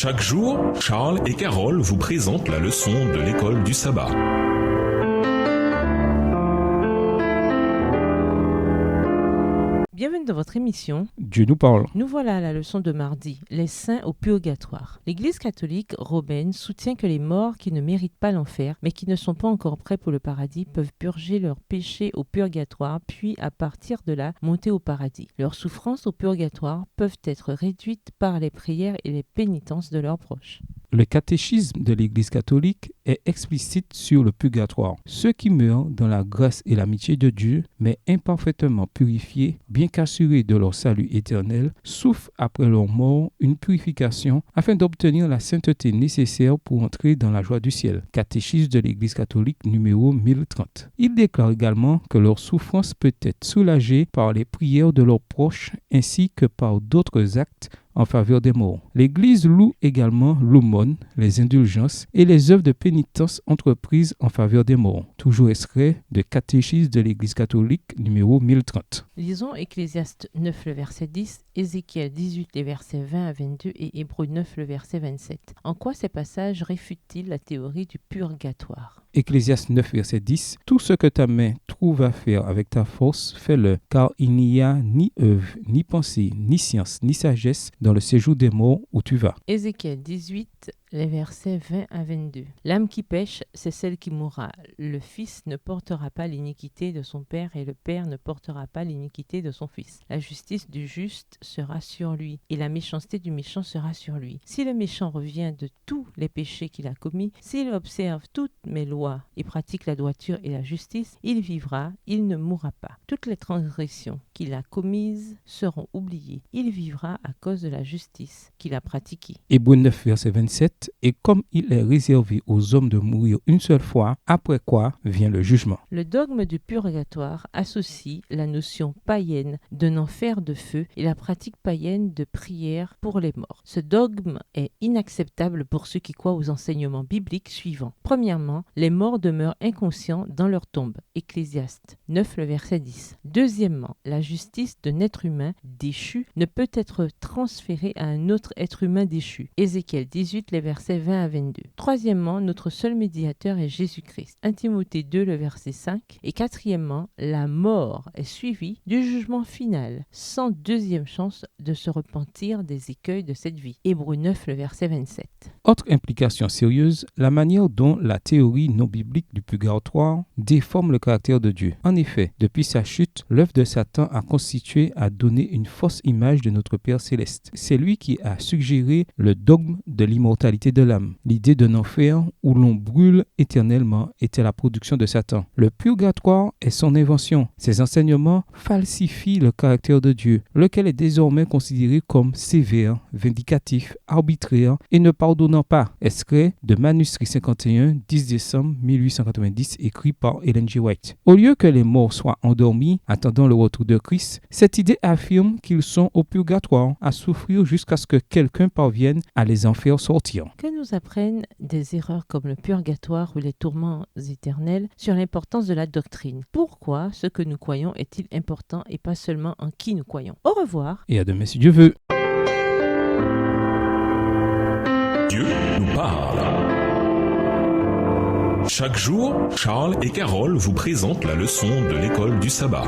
Chaque jour, Charles et Carole vous présentent la leçon de l'école du sabbat. Bienvenue dans votre émission. Dieu nous parle. Nous voilà à la leçon de mardi, les saints au purgatoire. L'Église catholique romaine soutient que les morts qui ne méritent pas l'enfer, mais qui ne sont pas encore prêts pour le paradis, peuvent purger leurs péchés au purgatoire, puis à partir de là, monter au paradis. Leurs souffrances au purgatoire peuvent être réduites par les prières et les pénitences de leurs proches. Le catéchisme de l'Église catholique est explicite sur le purgatoire. Ceux qui meurent dans la grâce et l'amitié de Dieu, mais imparfaitement purifiés, bien qu'assurés de leur salut éternel, souffrent après leur mort une purification afin d'obtenir la sainteté nécessaire pour entrer dans la joie du ciel. Catéchisme de l'Église catholique numéro 1030. Il déclare également que leur souffrance peut être soulagée par les prières de leurs proches ainsi que par d'autres actes en faveur des morts. L'Église loue également l'aumône, les indulgences et les œuvres de pénitence entreprises en faveur des morts. Toujours extrait de Catéchisme de l'Église catholique numéro 1030. Lisons Ecclésiaste 9, le verset 10, Ézéchiel 18, les versets 20 à 22 et Hébreux 9, le verset 27. En quoi ces passages réfutent-ils la théorie du purgatoire ? Ecclésiaste 9, verset 10. Tout ce que ta main trouve à faire avec ta force, fais-le, car il n'y a ni œuvre, ni pensée, ni science, ni sagesse dans le séjour des morts où tu vas. Ézéchiel 18, les versets 20 à 22. L'âme qui pêche, c'est celle qui mourra. Le fils ne portera pas l'iniquité de son père et le père ne portera pas l'iniquité de son fils. La justice du juste sera sur lui et la méchanceté du méchant sera sur lui. Si le méchant revient de tous les péchés qu'il a commis, s'il observe toutes mes lois et pratique la droiture et la justice, il vivra, il ne mourra pas. Toutes les transgressions qu'il a commises seront oubliées. Il vivra à cause de la justice qu'il a pratiquée. Hébreux 9, verset 27. Et comme il est réservé aux hommes de mourir une seule fois, après quoi vient le jugement. Le dogme du purgatoire associe la notion païenne d'un enfer de feu et la pratique païenne de prière pour les morts. Ce dogme est inacceptable pour ceux qui croient aux enseignements bibliques suivants. Premièrement, les morts demeurent inconscients dans leur tombe. Ecclésiaste 9, le verset 10. Deuxièmement, la justice d'un être humain déchu ne peut être transférée à un autre être humain déchu. Ézéchiel 18, les versets 20 à 22. Troisièmement, notre seul médiateur est Jésus-Christ. 1 Timothée 2, le verset 5. Et quatrièmement, la mort est suivie du jugement final, sans deuxième chance de se repentir des écueils de cette vie. Hébreux 9, le verset 27. Autre implication sérieuse, la manière dont la théorie non biblique du purgatoire déforme le caractère de Dieu. En effet, depuis sa chute, l'œuvre de Satan a constitué à donner une fausse image de notre Père céleste. C'est lui qui a suggéré le dogme de l'immortalité de l'âme. L'idée d'un enfer où l'on brûle éternellement était la production de Satan. Le purgatoire est son invention. Ses enseignements falsifient le caractère de Dieu, lequel est désormais considéré comme sévère, vindicatif, arbitraire et ne pardonnant pas. Extrait de Manuscrit 51, 10 décembre 1890, écrit par Ellen G. White. Au lieu que les morts soient endormis, attendant le retour de Christ, cette idée affirme qu'ils sont au purgatoire, à souffrir jusqu'à ce que quelqu'un parvienne à les en faire sortir. Que nous apprennent des erreurs comme le purgatoire ou les tourments éternels sur l'importance de la doctrine? Pourquoi ce que nous croyons est-il important et pas seulement en qui nous croyons? Au revoir. Et à demain si Dieu veut. Dieu nous parle. Chaque jour, Charles et Carole vous présentent la leçon de l'école du sabbat.